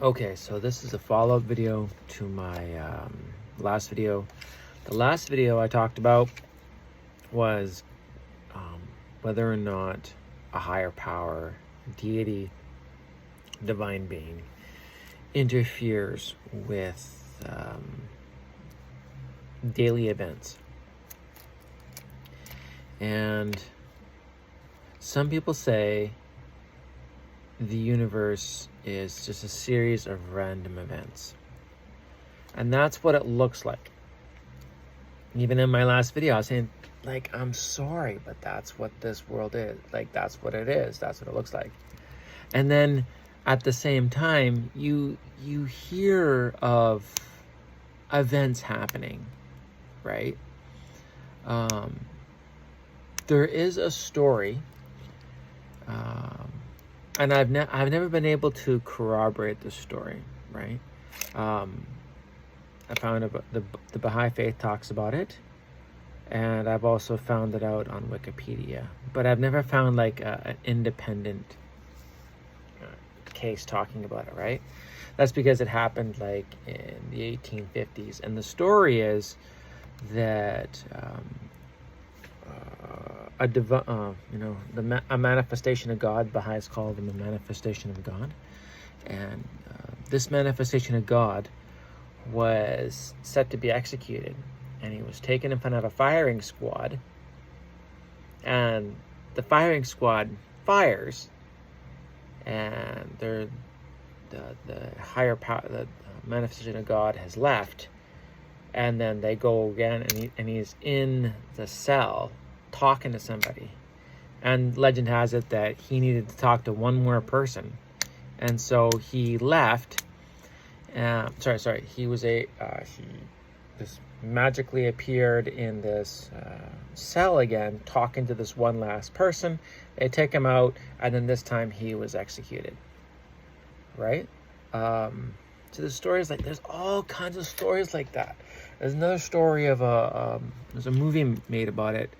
Okay, so this is a follow-up video to my last video. The last video I talked about was whether or not a higher power, deity, divine being interferes with daily events. And some people say the universe is just a series of random events. And that's what it looks like. Even in my last video, I was saying, like, I'm sorry, but that's what this world is. Like, that's what it is. That's what it looks like. And then at the same time, you hear of events happening, right? There is a story, and I've never been able to corroborate the story, right? I found about the Baha'i Faith talks about it, and I've also found it out on Wikipedia, but I've never found like an independent case talking about it, right? That's because it happened like in the 1850s, and the story is that a manifestation of God, Baha'is call them a manifestation of God, and this manifestation of God was set to be executed, and he was taken in front of a firing squad, and the firing squad fires, and the higher power, the manifestation of God has left, and then they go again, and he's in the cell talking to somebody, and legend has it that he needed to talk to one more person, and so he left. He was he just magically appeared in this cell again, talking to this one last person. They take him out, and then this time he was executed. Right? So the stories like there's all kinds of stories like that. There's another story of there's a movie made about it.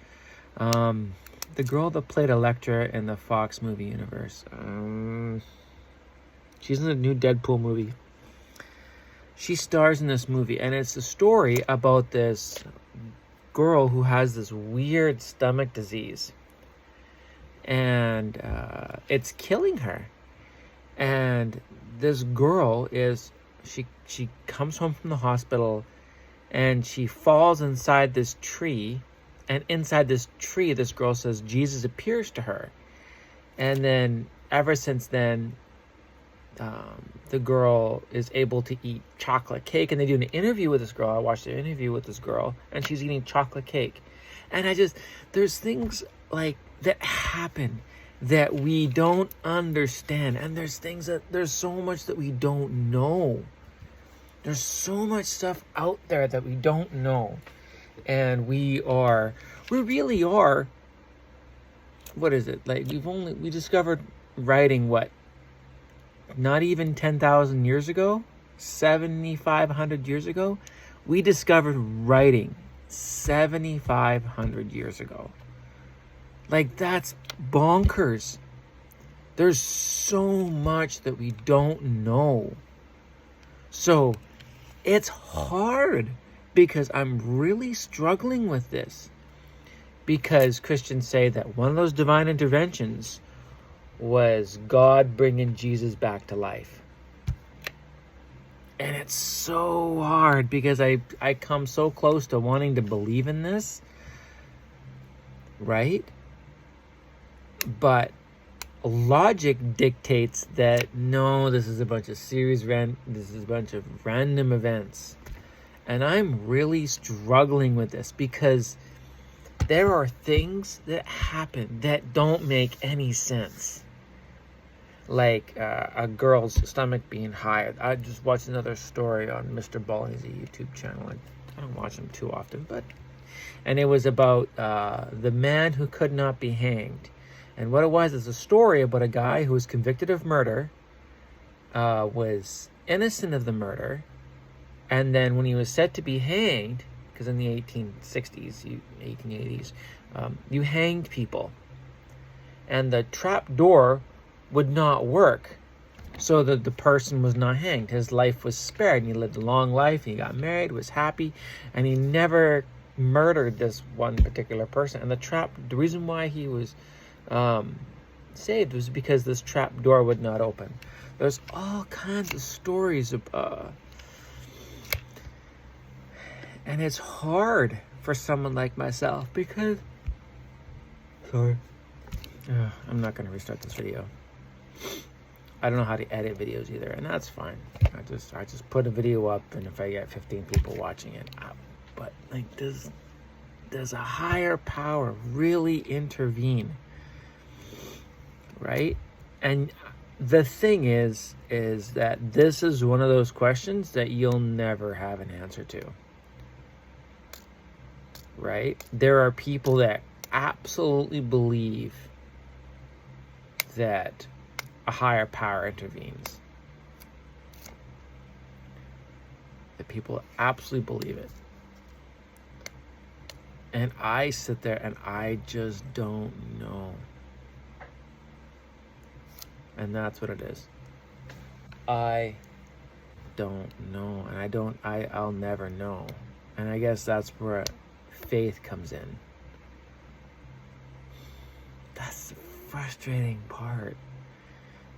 The girl that played Elektra in the Fox movie universe. She's in the new Deadpool movie. She stars in this movie, and it's a story about this girl who has this weird stomach disease, and it's killing her. And this girl she comes home from the hospital, and she falls inside this tree, and inside this tree, this girl says Jesus appears to her. And then ever since then, the girl is able to eat chocolate cake, and they do an interview with this girl. I watched an interview with this girl, and she's eating chocolate cake. And there's things like that happen that we don't understand, and there's so much that we don't know. There's so much stuff out there that we don't know, and we really are. What is it like? We discovered writing what? Not even 10,000 years ago, 7,500 years ago, we discovered writing 7,500 years ago. Like, that's bonkers. There's so much that we don't know. So it's hard because I'm really struggling with this, because Christians say that one of those divine interventions was God bringing Jesus back to life. And it's so hard because I come so close to wanting to believe in this, right? But logic dictates that no, this is a bunch of random events. And I'm really struggling with this because there are things that happen that don't make any sense. Like a girl's stomach being higher. I just watched another story on Mr. Ballin's YouTube channel. I don't watch him too often, and it was about the man who could not be hanged. And what it was is a story about a guy who was convicted of murder, was innocent of the murder, and then when he was set to be hanged, because in the 1860s, 1880s, you hanged people, and the trap door would not work. so that the person was not hanged. His life was spared, and he lived a long life, and he got married, was happy, and he never murdered this one particular person. And the reason why he was saved was because this trap door would not open. There's all kinds of stories of, and it's hard for someone like myself because, sorry, I'm not going to restart this video. I don't know how to edit videos either, and that's fine. I just put a video up, and if I get 15 people watching it, but like does a higher power really intervene, right? And the thing is that this is one of those questions that you'll never have an answer to, right? There are people that absolutely believe that a higher power intervenes. That people absolutely believe it. And I sit there and I just don't know. And that's what it is. I don't know. And I'll never know. And I guess that's where faith comes in. That's the frustrating part.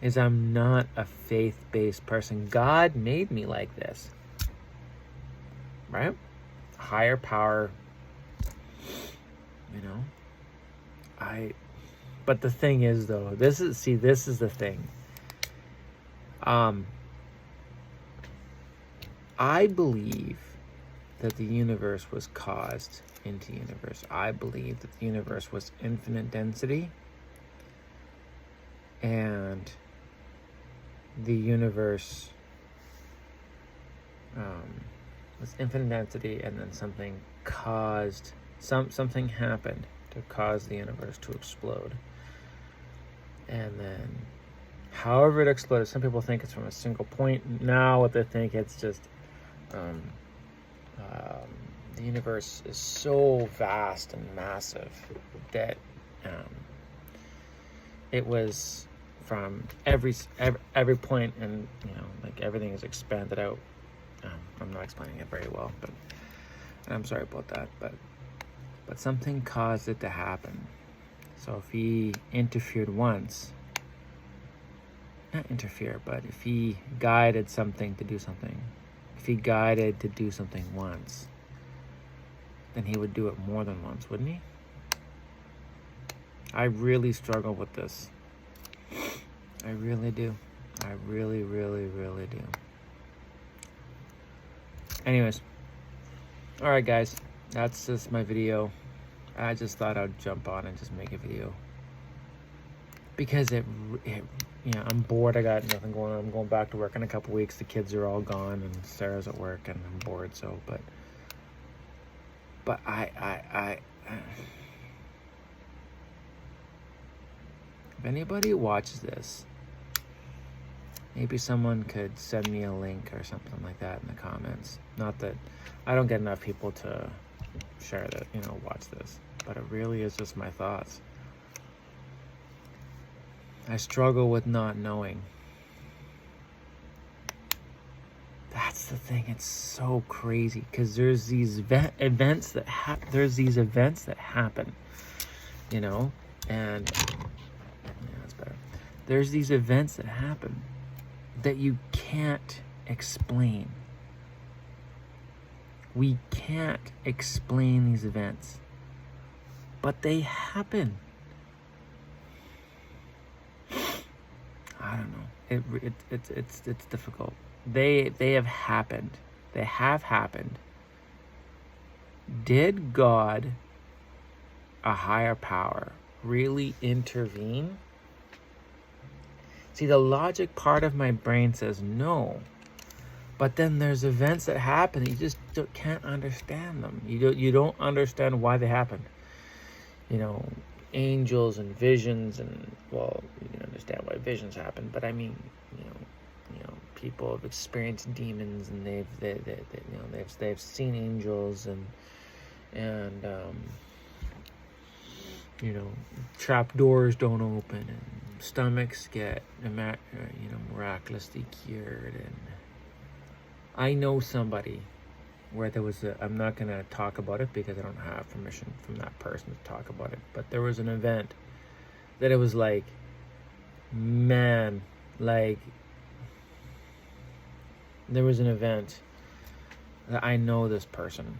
Is I'm not a faith-based person. God made me like this. Right? Higher power. You know? But the thing is though, this is the thing. I believe that the universe was caused into the universe. I believe that the universe was infinite density. And the universe was infinite density, and then something happened to cause the universe to explode. And then however it exploded, some people think it's from a single point. Now what they think, it's just the universe is so vast and massive that it was from every point, and like everything is expanded out. I'm not explaining it very well, but I'm sorry about that. But something caused it to happen. So if he interfered once, not interfere, but if he guided something to do something, if he guided to do something once, then he would do it more than once, wouldn't he? I really struggle with this. I really do. I really, really, really do. Anyways. Alright guys. That's just my video. I just thought I'd jump on and just make a video. Because I'm bored. I got nothing going on. I'm going back to work in a couple weeks. The kids are all gone and Sarah's at work and I'm bored, so but I if anybody watches this, maybe someone could send me a link or something like that in the comments. Not that I don't get enough people to share that, watch this, but it really is just my thoughts. I struggle with not knowing. That's the thing. It's so crazy because there's these events that happen, and that's better. There's these events that happen that you can't explain. We can't explain these events, but they happen. I don't know. It's difficult. They have happened. They have happened. Did God, a higher power, really intervene? See, the logic part of my brain says no. But then there's events that happen, you just can't understand them. You don't understand why they happened. Angels and visions, and well, you can understand why visions happen. But I mean, people have experienced demons, and they've seen angels, and trap doors don't open, and stomachs get miraculously cured. And I know somebody where there was I'm not going to talk about it because I don't have permission from that person to talk about it, but there was an event that it was like, man, like, there was an event that I know this person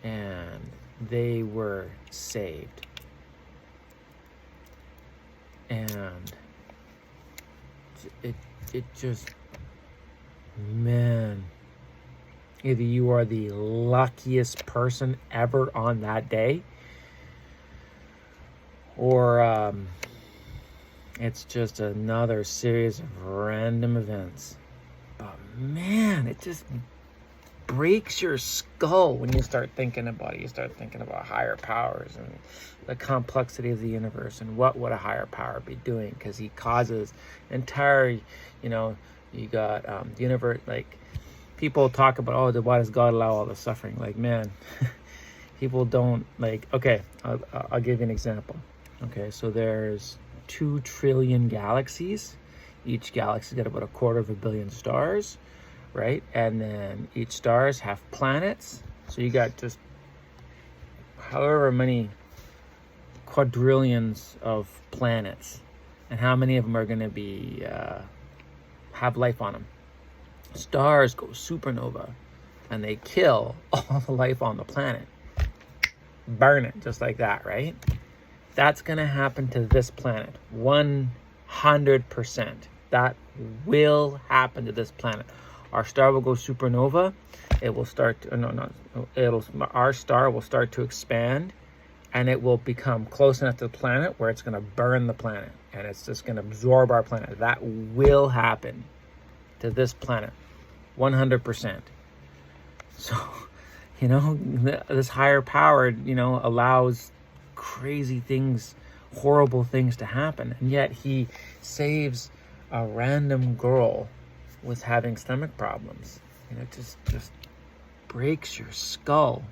and they were saved. And it just, man, either you are the luckiest person ever on that day, or it's just another series of random events. But man, it just breaks your skull when you start thinking about it. You start thinking about higher powers and the complexity of the universe and what would a higher power be doing, because he causes entire, you got the universe. Like, people talk about, oh, why does God allow all the suffering? Like, man, people don't, like, okay, I'll give you an example. Okay, so there's 2 trillion galaxies. Each galaxy's got about 250 million stars, right? And then each stars have planets. So you got just however many quadrillions of planets, and how many of them are going to be have life on them. Stars go supernova and they kill all the life on the planet, burn it just like that, right? That's going to happen to this planet 100%. That will happen to this planet. Our star will go supernova. It will start our star will start to expand, and it will become close enough to the planet where it's going to burn the planet, and it's just going to absorb our planet. That will happen to this planet 100%. So, this higher power, allows crazy things, horrible things to happen, and yet he saves a random girl with having stomach problems. It just breaks your skull.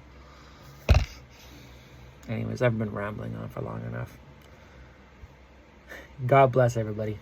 Anyways, I've been rambling on for long enough. God bless everybody.